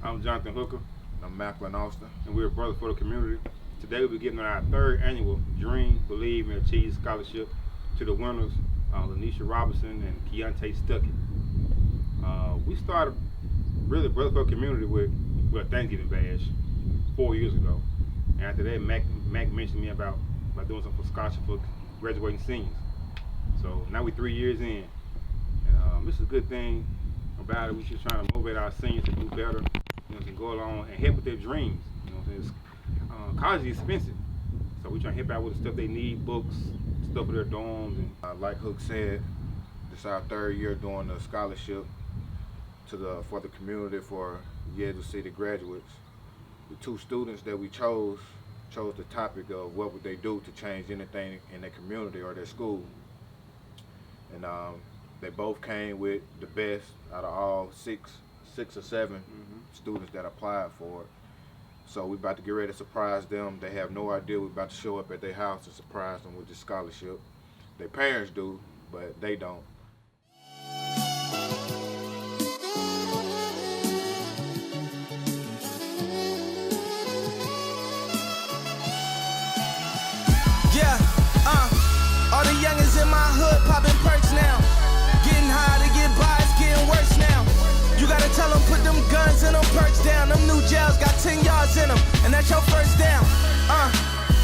I'm Jonathan Hooker. I'm Macklyn, and we're Brothers for the Community. Today we'll be giving our third annual Dream, Believe, and Achieve Scholarship to the winners, Lanisha Robinson and Keontae Stuckey. We started really Brothers for the Community with a Thanksgiving bash 4 years ago. And after that, Mac mentioned to me about doing something for scholarship for graduating seniors. So now we're 3 years in, and this is a good thing about it. We're just trying to motivate our seniors to do better, to go along and help with their dreams. College is expensive, so we're trying to help out with the stuff they need, books, stuff for their dorms. And like Hook said, this is our third year doing the scholarship for the community for Yazoo City graduates. The two students that we chose the topic of what would they do to change anything in their community or their school. And they both came with the best out of all six or seven students that applied for it. So we're about to get ready to surprise them. They have no idea we're about to show up at their house and surprise them with this scholarship. Their parents do, but they don't. All the youngins in my hood popping perks now. Getting high to get by, it's getting worse now. You gotta tell them put them guns and them perks down. Them new jails got 10 yards in them, and that's your first down.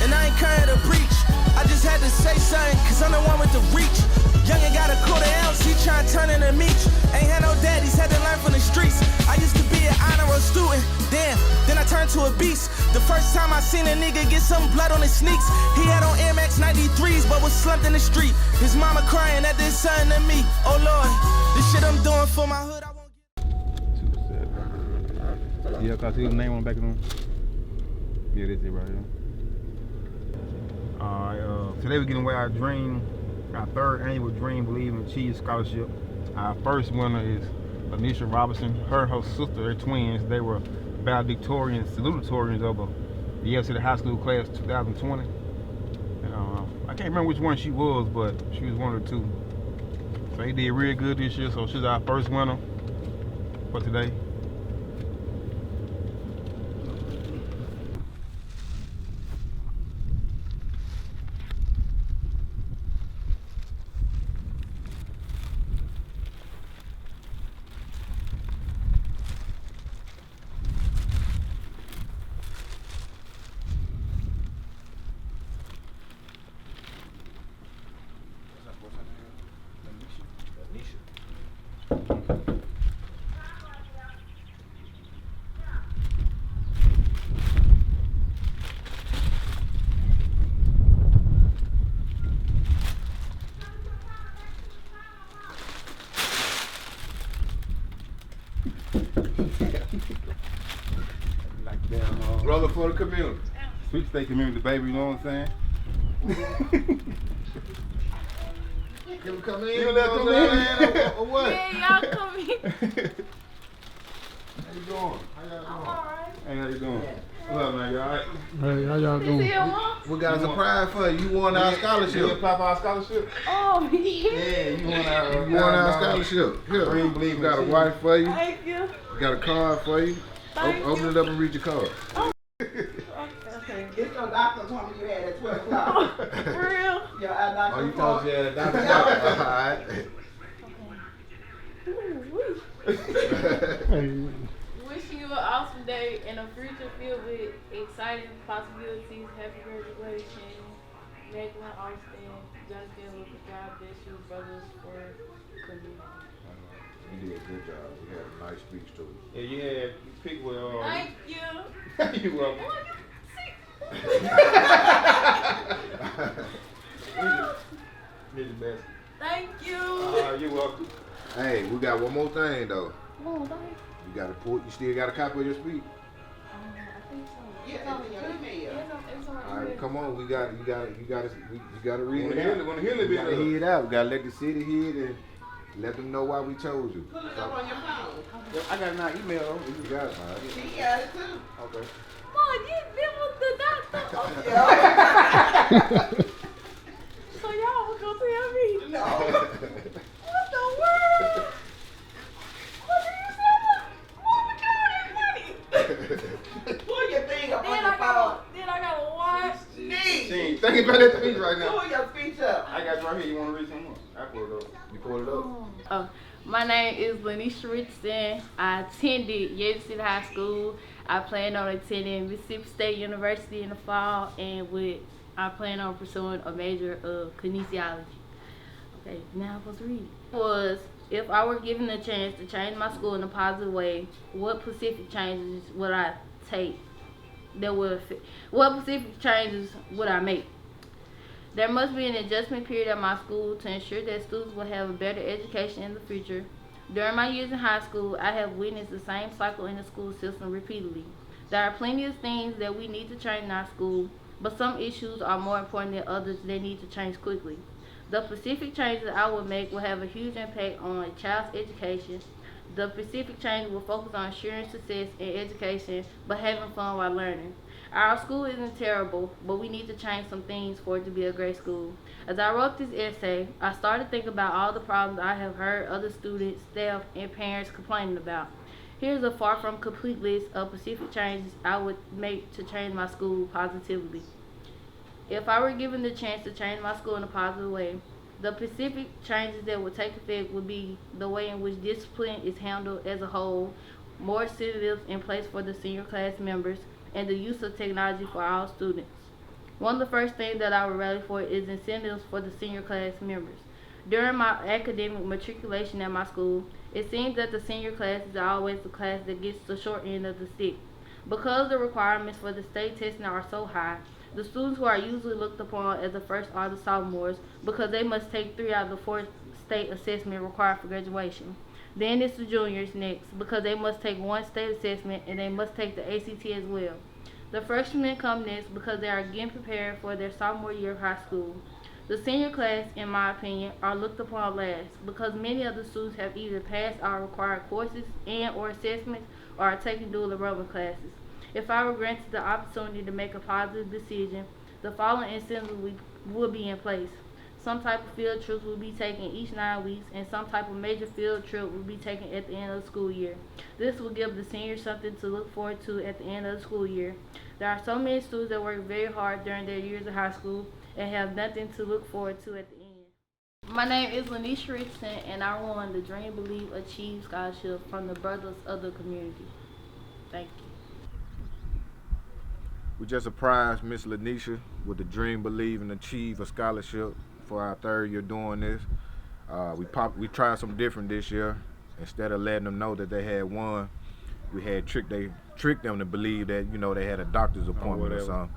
And I ain't carrying to preach. I just had to say something, cause I'm the one with the reach. Youngin' got a quarter ounce, he tryna turn into meat. Ain't had no daddies, had to learn from the streets. I used to be an honor roll student, damn, then I turned to a beast. The first time I seen a nigga get some blood on his sneaks, he had on Air Max 93s, but was slumped in the street. His mama crying that this son to me. Oh Lord, this shit I'm doing for my hood, I won't get. Yeah, cause see the name on the back of them. Yeah, this is it right here. Alright, today we're giving away our third annual Dream, Believe, and Achieve Scholarship. Our first winner is Lanisha Robinson. Her and her sister, they're twins. They were valedictorians, salutatorians of the Yazoo City High School class 2020. And, I can't remember which one she was, but she was one of the two. So they did real good this year, so she's our first winner for today. Brother for the community. Sweet state community, baby, you know what I'm saying? Can we come in? You let them in? Or what? Yeah, y'all come in. How you doing? I'm alright. Hey, how you doing? What's up, man? You alright? Hey, how y'all doing? We got a surprise for you. You won our You scholarship. apply for our scholarship? Oh, yeah. Yeah, you won You won our scholarship. Here, Dream, Believe, we got a and wife for you. Thank you. We got a card for you. Open it up and read your card. Okay. It's your doctor told me you had at 12 o'clock. For real? Your eye doctor. Oh, you thought you had a doctor? Alright. Hey, Wishing you an awesome day and a future filled with exciting possibilities. Happy graduation. Macklyn, Austin, Jonathan, Lucas, God bless you, brothers for community. You did a good job. You had a nice speech too. Yeah, you picked well. Thank you. You welcome. You're the best. Thank you. You're welcome. Hey, we got one more thing though. Oh, thanks. You got you still got a copy of your speech? I think so. Yeah, it's in your email. It's on All right, come on. You got to read Wanna it hear out. it? Wanna hear it a bit? You got to hear it out. We got to let the city hear it and let them know why we chose you. Pull it up on your phone. I got an email. You got it, all right. She got it too. Okay. Mom, you been with the doctor. Yeah. So y'all was gonna tell me? No. What the world? What do you say? What would you do that money? Pull your thing up on Then your I phone. gotta watch. She Niece, ain't thinking about that speech right now. pull your speech up. I got you right here. You want to read some more? I pulled it up. You pulled it up? Oh, my name is Lanisha Richardson. I attended Yazoo City High School. I plan on attending Mississippi State University in the fall, and I plan on pursuing a major of kinesiology. Okay, now I'm supposed to read. If I were given the chance to change my school in a positive way, what specific changes would I take? What specific changes would I make? There must be an adjustment period at my school to ensure that students will have a better education in the future. During my years in high school, I have witnessed the same cycle in the school system repeatedly. There are plenty of things that we need to change in our school, but some issues are more important than others that need to change quickly. The specific changes I will make will have a huge impact on a child's education. The specific changes will focus on ensuring success in education, but having fun while learning. Our school isn't terrible, but we need to change some things for it to be a great school. As I wrote this essay, I started thinking about all the problems I have heard other students, staff, and parents complaining about. Here's a far from complete list of specific changes I would make to change my school positively. If I were given the chance to change my school in a positive way, the specific changes that would take effect would be the way in which discipline is handled as a whole, more incentives in place for the senior class members, and the use of technology for all students. One of the first things that I would rally for is incentives for the senior class members. During my academic matriculation at my school, it seems that the senior class is always the class that gets the short end of the stick. Because the requirements for the state testing are so high, the students who are usually looked upon as the first are the sophomores because they must take 3 out of the 4 state assessment required for graduation. Then it's the juniors next because they must take 1 state assessment and they must take the ACT as well. The freshmen come next because they are getting prepared for their sophomore year of high school. The senior class, in my opinion, are looked upon last because many of the students have either passed our required courses and or assessments or are taking dual enrollment classes. If I were granted the opportunity to make a positive decision, the following incentives would be in place. Some type of field trips will be taken each 9 weeks, and some type of major field trip will be taken at the end of the school year. This will give the seniors something to look forward to at the end of the school year. There are so many students that work very hard during their years of high school and have nothing to look forward to at the end. My name is Lanisha Richardson, and I won the Dream, Believe, Achieve scholarship from the Brothers of the Community. Thank you. We just surprised Miss Lanisha with the Dream, Believe, and Achieve a scholarship for our 3rd year doing this. We tried something different this year. Instead of letting them know that they had won, we had tricked them to believe that they had a doctor's appointment or something.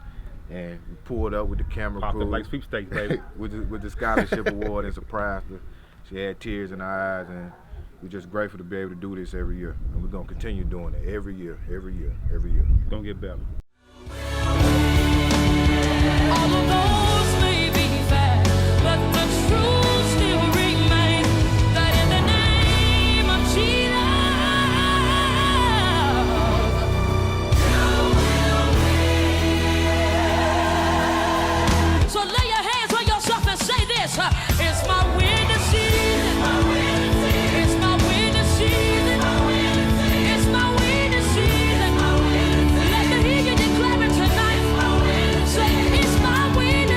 And we pulled up with the camera Popped crew up like sweepstakes, baby. with the scholarship award and surprised her. She had tears in her eyes, and we're just grateful to be able to do this every year. And we're gonna continue doing it every year. Don't get better. All of those may be fact, but the truth still remains that in the name of Jesus, you will win. So lay your hands on yourself and say this: it's my winning season. It's my winning season. It's my winning season. Let me hear you declare it tonight. Say it's my winning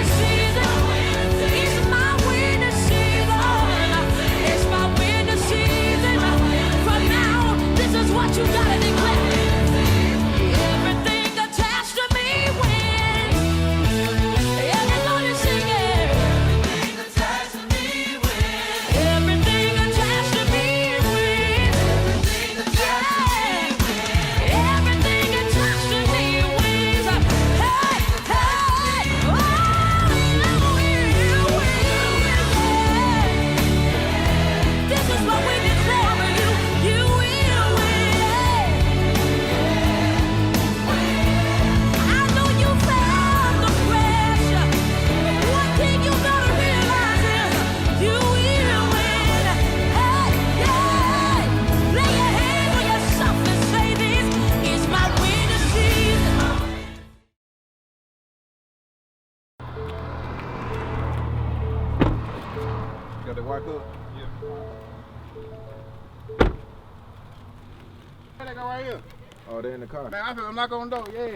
Oh, they in the car. Man, I feel knock on the door, yeah.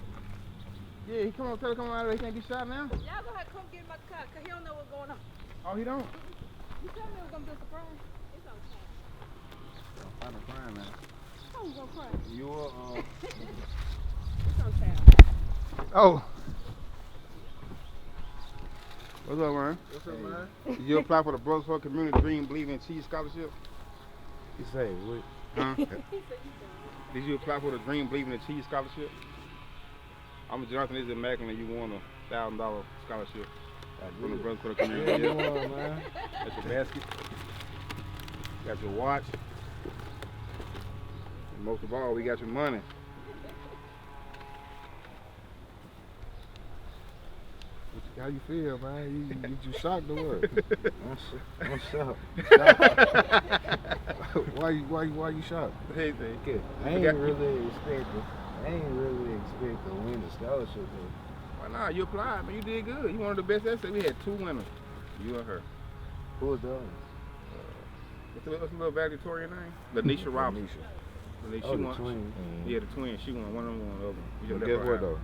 Yeah, he come on, tell him come out of there, he can't be shot now. Y'all gonna have to come get in my car, cause he don't know what's going on. Oh, he don't? You told me it was gonna be a surprise. It's on time. I'm crying, man. Who's gonna cry? You It's on time. Oh. What's up, man? What's up, man? Did you apply for the Brothers for Community Dream Believe in Cheese Scholarship? You say what? Huh? Did you apply for the Dream Believe in the Cheese Scholarship? I'm Jonathan, this is Macklyn, and you won a $1,000 scholarship from the Brothers for the Community. Yeah, you won, man. That's your basket. Got your watch. And most of all, we got your money. How you feel, man? You shocked or what? I'm shocked. Why you shocked? Hey, I ain't really expect to win the scholarship though. why not? You applied, man. You did good. You one of the best essays. We had 2 winners. You and her. Who was the other? What's the little valedictorian name? Lanisha Robinson. Lanisha, Oh, she the won. twin. Yeah, the twin. She won. One of them won the other one. You just But left guess her what out. though?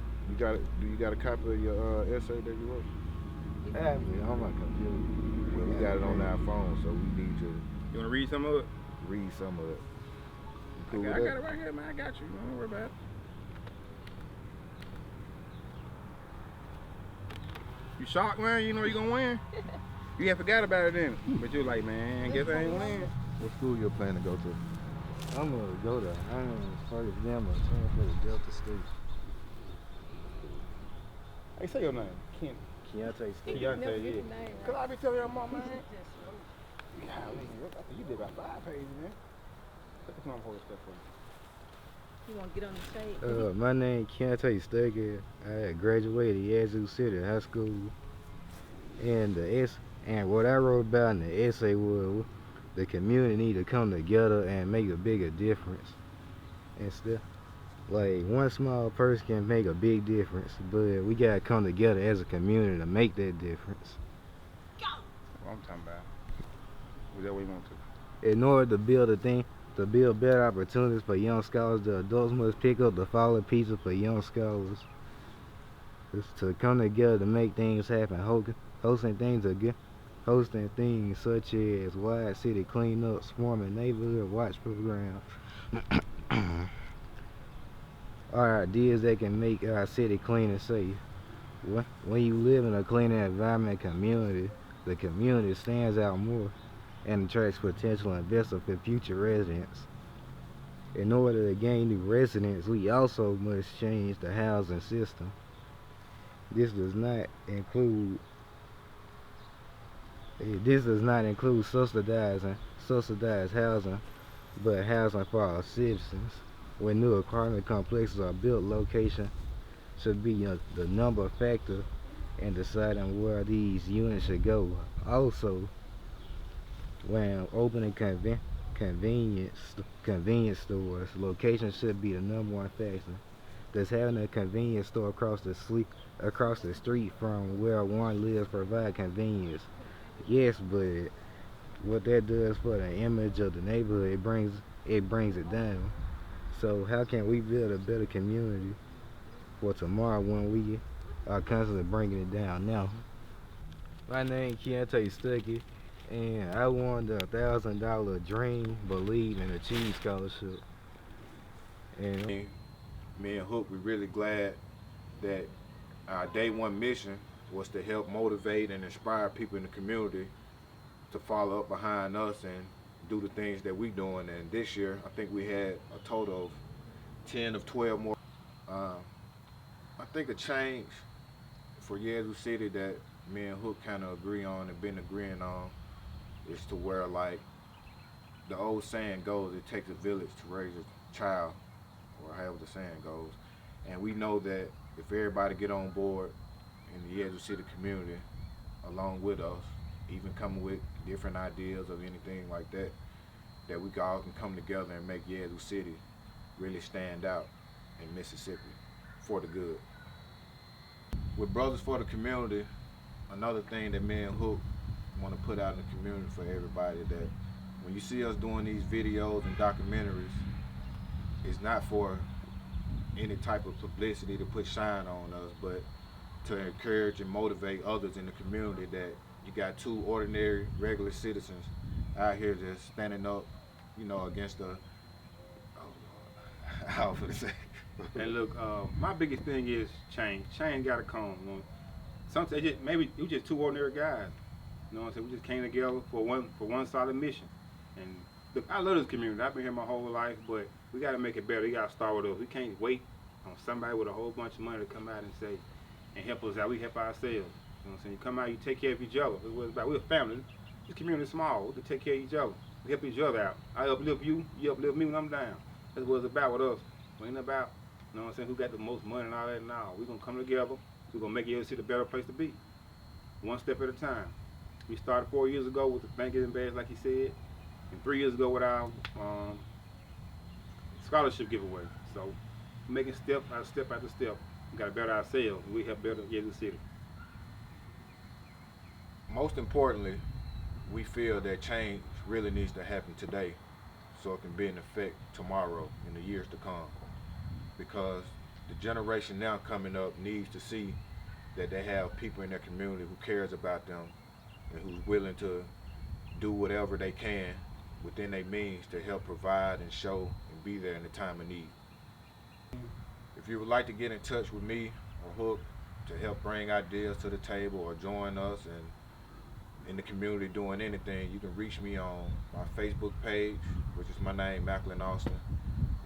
Do you got a copy of your essay that you wrote? I have it on my computer. Well, we got it on our phone, so we need you You want to read some of it? to read some of it. You cool I with got that? it right here, man. I got you. Don't worry about it. You shocked, man? You know you gonna win? You had forgot about it then. But you're like, man, guess I ain't win. What school you planning to go to? I'm gonna go there. I'm first damn turn for the Delta State. Hey, say your name. Ken. Keontae State. Keontae, yeah. Cause I be telling your mom, man. Yeah, I think you did about 5 pages, man. Look at some of the stuff for you. You wanna get on the shade? My name Keontae State. I had graduated Yazoo City High School. And what I wrote about in the essay was the community need to come together and make a bigger difference. Instead, like one small person can make a big difference, but we gotta come together as a community to make that difference. What I'm talking about. Was that what you want to? In order to build better opportunities for young scholars, the adults must pick up the following pieces for young scholars. It's to come together to make things happen, hosting things such as wide city cleanups, swarming neighborhood watch programs, are ideas that can make our city clean and safe. When you live in a cleaner environment community, the community stands out more and attracts potential investors for future residents. In order to gain new residents, we also must change the housing system. This does not include subsidized housing, but housing for our citizens. When new apartment complexes are built, location should be the number factor in deciding where these units should go. Also, when opening convenience stores, location should be the number 1 factor. Does having a convenience store across the street from where one lives provide convenience? Yes, but what that does for the image of the neighborhood, it brings it down. So how can we build a better community for tomorrow when we are constantly bringing it down now? My name is Keontae Stuckey, and I won the $1,000 Dream Believe in Achieve scholarship. And Me and Hook, we're really glad that our day one mission was to help motivate and inspire people in the community to follow up behind us and do the things that we're doing. And this year, I think we had a total of 10 of 12 more. I think a change for Yazoo City that me and Hook kind of agree on and been agreeing on is to where, like the old saying goes, it takes a village to raise a child, or however the saying goes. And we know that if everybody get on board in the Yazoo City community along with us, even coming with different ideas of anything like that, that we all can come together and make Yazoo City really stand out in Mississippi for the good. With Brothers for the Community, another thing that me and Hook want to put out in the community for everybody, that when you see us doing these videos and documentaries, it's not for any type of publicity to put shine on us, but to encourage and motivate others in the community that you got two ordinary, regular citizens out here just standing up, you know, against the, I was gonna say. And look, my biggest thing is change. Change gotta come. You know? Sometimes maybe we just two ordinary guys. You know what I'm saying? We just came together for one solid mission. And look, I love this community. I've been here my whole life, but we gotta make it better. We gotta start with us. We can't wait on somebody with a whole bunch of money to come out and say and help us out. We help ourselves. You know what I'm saying? You come out, you take care of each other. That's what it's about. We're a family. This community is small. We can take care of each other. We help each other out. I uplift you, you uplift me when I'm down. That's what it's about with us. It ain't about, you know what I'm saying, who got the most money and all that. Now we're gonna come together. We're gonna make Yazoo City a better place to be. One step at a time. We started 4 years ago with the Thanksgiving bags, like he said, and 3 years ago with our scholarship giveaway. So making step after step. We gotta better ourselves. We help better Yazoo City. Most importantly, we feel that change really needs to happen today so it can be in effect tomorrow in the years to come. Because the generation now coming up needs to see that they have people in their community who cares about them and who's willing to do whatever they can within their means to help provide and show and be there in the time of need. If you would like to get in touch with me or Hook to help bring ideas to the table or join us and in the community doing anything, you can reach me on my Facebook page, which is my name, Macklyn Austin,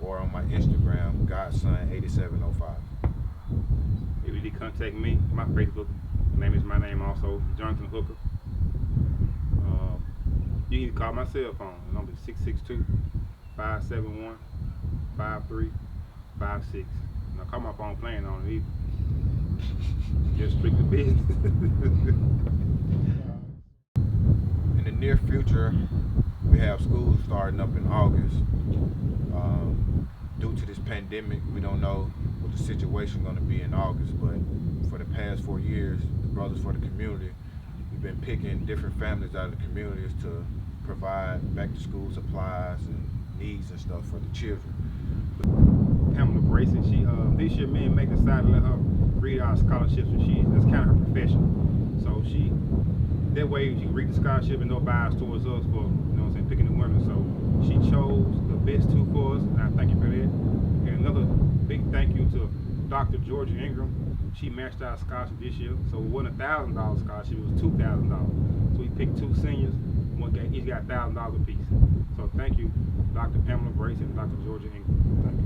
or on my Instagram, Godson8705. If you need to contact me, my Facebook name is my name also, Jonathan Hooker. You can call my cell phone. The number is 662-571-5356. Now call my phone playing on it either. Just strictly business. In the near future, we have schools starting up in August. Due to this pandemic, we don't know what the situation is going to be in August, but for the past 4 years, the Brothers for the Community, we've been picking different families out of the communities to provide back to school supplies and needs and stuff for the children. Pamela Bracey, this year me and Meg decided to let her read our scholarships, and that's kind of her profession. So that way she can read the scholarship and no bias towards us for, you know what I'm saying, picking the winners. So she chose the best two for us, and I thank you for that. And another big thank you to Dr. Georgia Ingram. She matched our scholarship this year, so it wasn't a $1,000 scholarship, it was $2,000. So we picked two seniors, each got $1,000 apiece. So thank you, Dr. Pamela Bracey and Dr. Georgia Ingram. Thank you.